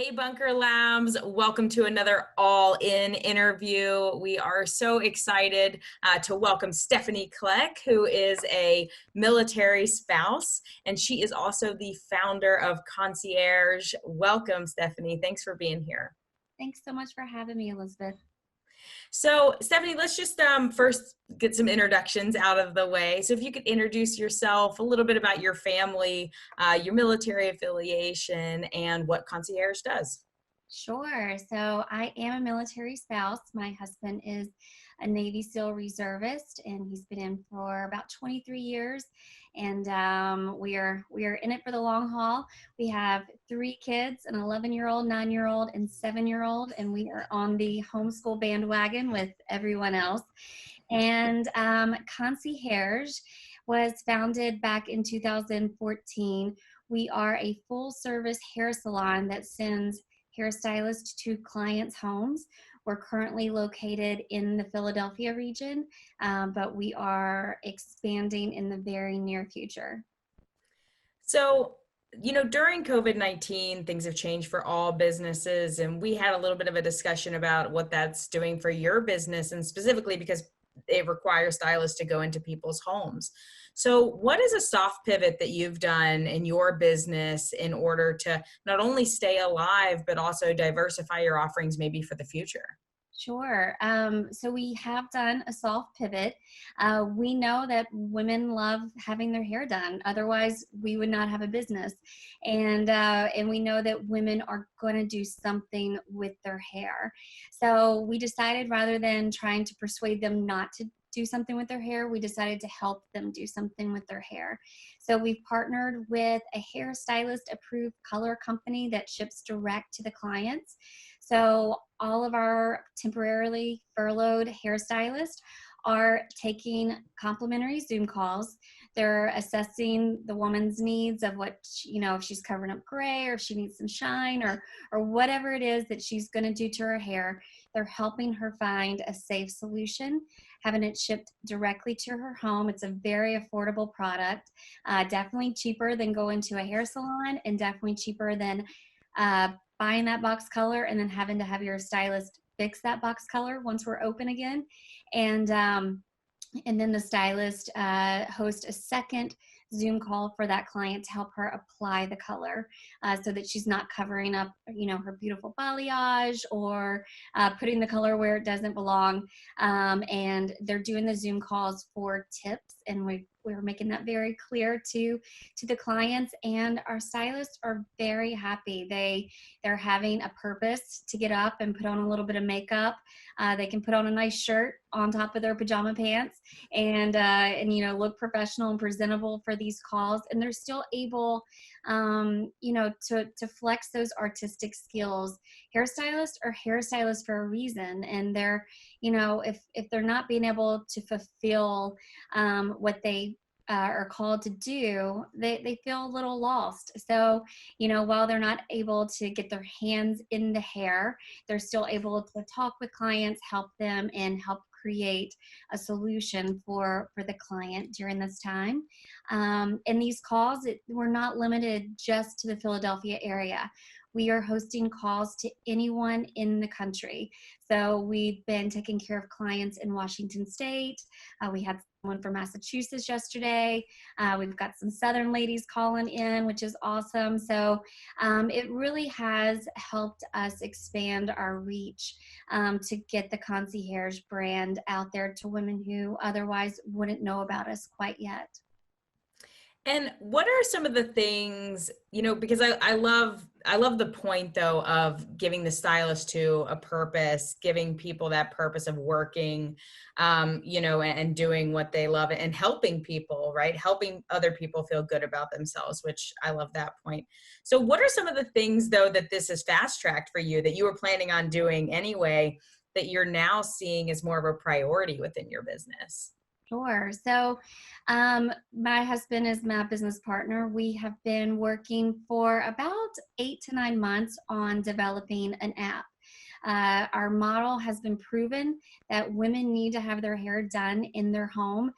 Hey, Bunker Labs. Welcome to another all-in interview. We are so excited to welcome Stephanie Cleck, who is a military spouse, and she is also the founder of Concihairge. Welcome, Stephanie. Thanks for being here. Thanks so much for having me, Elizabeth. So, Stephanie, let's just first get some introductions out of the way. So if you could introduce yourself, a little bit about your family, your military affiliation, and what Concihairge does. Sure. So I am a military spouse. My husband is a Navy SEAL reservist, and he's been in for about 23 years. And we are in it for the long haul. We have three kids: an 11-year-old, 9-year-old, and 7-year-old, and we are on the homeschool bandwagon with everyone else. And Concihairge was founded back in 2014. We are a full-service hair salon that sends hairstylist to clients' homes. We're currently located in the Philadelphia region, but we are expanding in the very near future. So, during COVID-19, things have changed for all businesses, and we had a little bit of a discussion about what that's doing for your business, and specifically because it requires stylists to go into people's homes. So, what is a soft pivot that you've done in your business in order to not only stay alive, but also diversify your offerings maybe for the future? Sure. So we have done a soft pivot. We know that women love having their hair done. Otherwise, we would not have a business. And we know that women are going to do something with their hair. So we decided, rather than trying to persuade them not to do something with their hair, we decided to help them do something with their hair. So we've partnered with a hairstylist approved color company that ships direct to the clients. So all of our temporarily furloughed hairstylists are taking complimentary Zoom calls. They're assessing the woman's needs of what, if she's covering up gray, or if she needs some shine, or whatever it is that she's going to do to her hair. They're helping her find a safe solution, having it shipped directly to her home. It's a very affordable product, definitely cheaper than going to a hair salon, and definitely cheaper than buying that box color and then having to have your stylist fix that box color once we're open again. And then the stylist hosts a second Zoom call for that client to help her apply the color, so that she's not covering up, her beautiful balayage, or putting the color where it doesn't belong. And they're doing the Zoom calls for tips, and we're making that very clear to the clients, and our stylists are very happy. They're having a purpose to get up and put on a little bit of makeup. They can put on a nice shirt on top of their pajama pants, and look professional and presentable for these calls, and they're still able to flex those artistic skills. Hairstylists are hairstylists for a reason, and they're, if they're not being able to fulfill what they are called to do, they feel a little lost. So, while they're not able to get their hands in the hair, they're still able to talk with clients, help them, and help create a solution for the client during this time. And these calls, we're not limited just to the Philadelphia area. We are hosting calls to anyone in the country. So we've been taking care of clients in Washington State. We had someone from Massachusetts yesterday. We've got some Southern ladies calling in, which is awesome. So it really has helped us expand our reach, to get the Concihairge brand out there to women who otherwise wouldn't know about us quite yet. And what are some of the things, because I love the point though of giving the stylist to a purpose, giving people that purpose of working, and doing what they love and helping people, right? Helping other people feel good about themselves, which I love that point. So what are some of the things though that this is fast tracked for you that you were planning on doing anyway, that you're now seeing as more of a priority within your business? Sure. So, my husband is my business partner. We have been working for about 8 to 9 months on developing an app. Our model has been proven that women need to have their hair done in their home,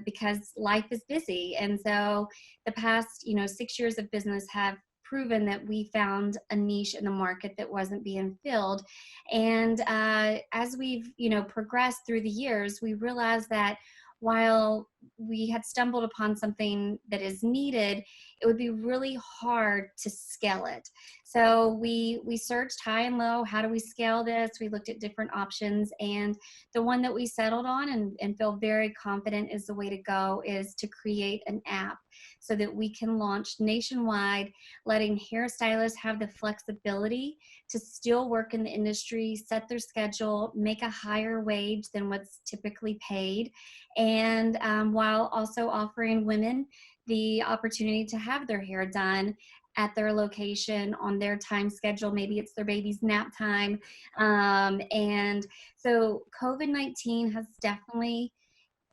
because life is busy. And so the past, 6 years of business have proven that we found a niche in the market that wasn't being filled. And as we've, progressed through the years, we realized that while we had stumbled upon something that is needed, it would be really hard to scale it. So we searched high and low. How do we scale this? We looked at different options, and the one that we settled on and feel very confident is the way to go is to create an app so that we can launch nationwide, letting hairstylists have the flexibility to still work in the industry, set their schedule, make a higher wage than what's typically paid, and while also offering women the opportunity to have their hair done at their location on their time schedule. Maybe it's their baby's nap time. And so COVID-19 has definitely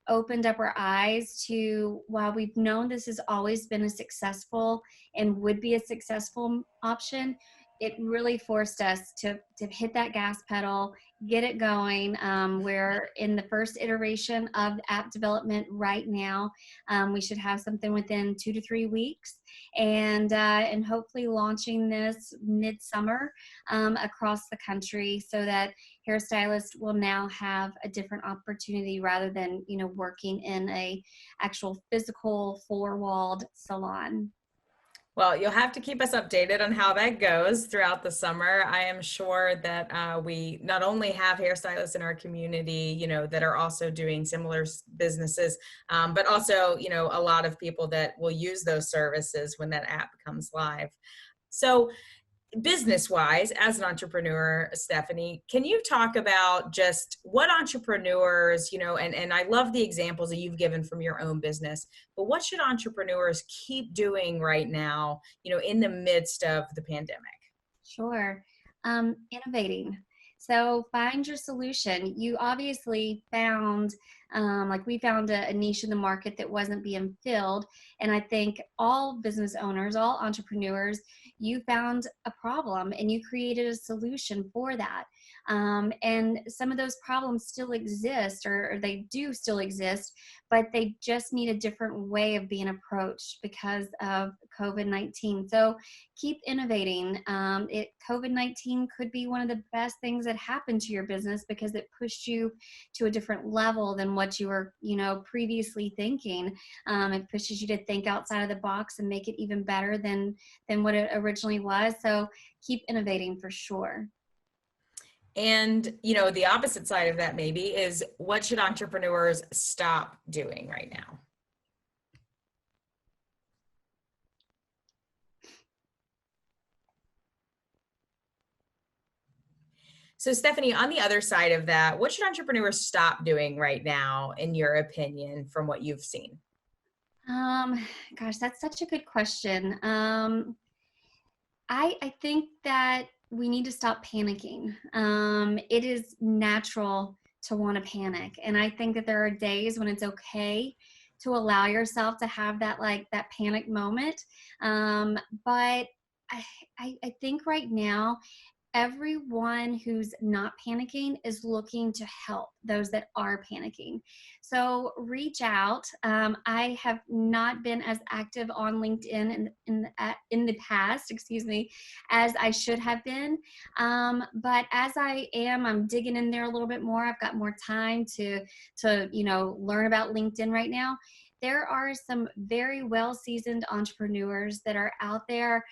opened up our eyes to, while we've known this has always been a successful and would be a successful option, it really forced us to hit that gas pedal, get it going. We're in the first iteration of app development right now. We should have something within 2 to 3 weeks, and hopefully launching this midsummer across the country so that hairstylists will now have a different opportunity rather than working in a actual physical four-walled salon. Well, you'll have to keep us updated on how that goes throughout the summer. I am sure that we not only have hairstylists in our community, that are also doing similar businesses, but also, a lot of people that will use those services when that app comes live. So, business wise, as an entrepreneur, Stephanie, can you talk about just what entrepreneurs, and I love the examples that you've given from your own business, but what should entrepreneurs keep doing right now, in the midst of the pandemic? Sure. Innovating. So find your solution. You obviously found, like we found a niche in the market that wasn't being filled. And I think all business owners, all entrepreneurs, you found a problem and you created a solution for that. And some of those problems still exist, or they do still exist, but they just need a different way of being approached because of COVID-19. So keep innovating. COVID-19 could be one of the best things that happened to your business because it pushed you to a different level than what you were, previously thinking. It pushes you to think outside of the box and make it even better than what it originally was. So keep innovating for sure. And, the opposite side of that maybe is, what should entrepreneurs stop doing right now? So, Stephanie, on the other side of that, what should entrepreneurs stop doing right now, in your opinion, from what you've seen? Gosh, that's such a good question. I think that we need to stop panicking. It is natural to want to panic, and I think that there are days when it's okay to allow yourself to have that panic moment. But I think right now everyone who's not panicking is looking to help those that are panicking. So reach out. I have not been as active on LinkedIn in the past, as I should have been. But as I am, I'm digging in there a little bit more. I've got more time to learn about LinkedIn right now. There are some very well-seasoned entrepreneurs that are out there.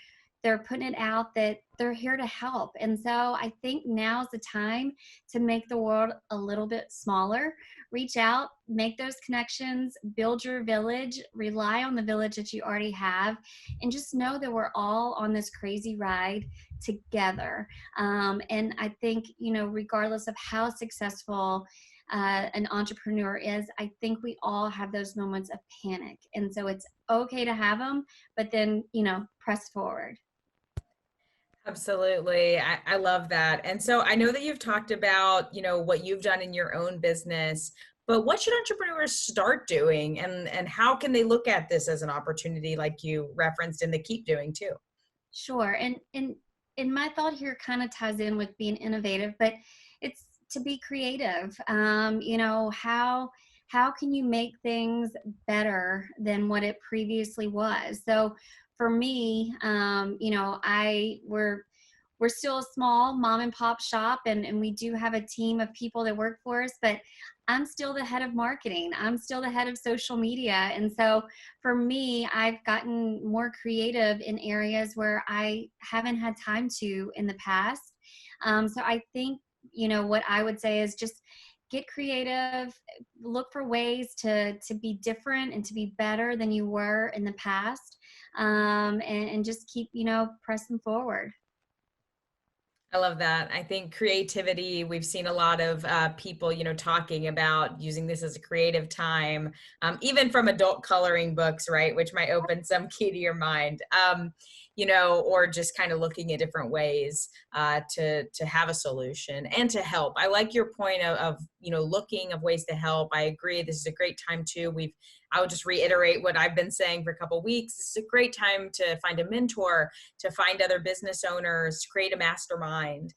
They're putting it out that they're here to help. And so I think now's the time to make the world a little bit smaller. Reach out, make those connections, build your village, rely on the village that you already have, and just know that we're all on this crazy ride together. And I think, regardless of how successful an entrepreneur is, I think we all have those moments of panic. And so it's okay to have them, but then, press forward. Absolutely. I love that. And so I know that you've talked about, what you've done in your own business, but what should entrepreneurs start doing, and how can they look at this as an opportunity, like you referenced in the keep doing too? Sure. And my thought here kind of ties in with being innovative, but it's to be creative. How can you make things better than what it previously was? So for me, we're still a small mom and pop shop, and we do have a team of people that work for us, but I'm still the head of marketing. I'm still the head of social media. And so for me, I've gotten more creative in areas where I haven't had time to in the past. So I think, what I would say is just get creative, look for ways to be different and to be better than you were in the past, and just keep, pressing forward. I love that. I think creativity, we've seen a lot of people, talking about using this as a creative time, even from adult coloring books, right? Which might open some key to your mind, or just kind of looking at different ways to have a solution and to help. I like your point of looking of ways to help. I agree. This is a great time too. I would just reiterate what I've been saying for a couple of weeks. This is a great time to find a mentor, to find other business owners, to create a mastermind,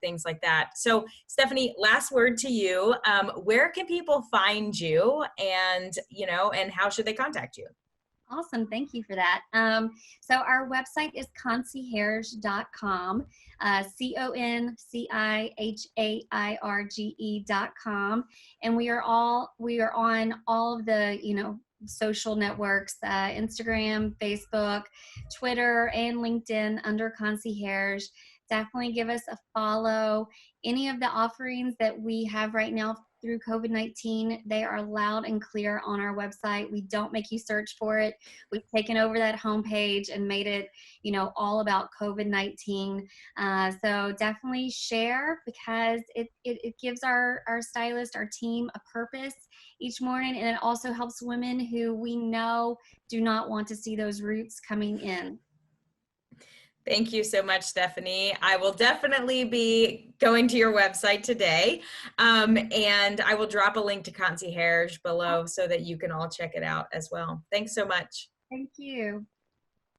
things like that. So Stephanie, last word to you. Where can people find you, and how should they contact you? Awesome. Thank you for that. So our website is concihairge.com, concihairge.com. And we are on all of the, social networks, Instagram, Facebook, Twitter, and LinkedIn under Concihairge. Definitely give us a follow. Any of the offerings that we have right now through COVID-19, they are loud and clear on our website. We don't make you search for it. We've taken over that homepage and made it, all about COVID-19. So definitely share, because it gives our stylist, our team, a purpose each morning. And it also helps women who we know do not want to see those roots coming in. Thank you so much, Stephanie. I will definitely be going to your website today, and I will drop a link to Concihairge below so that you can all check it out as well. Thanks so much. Thank you.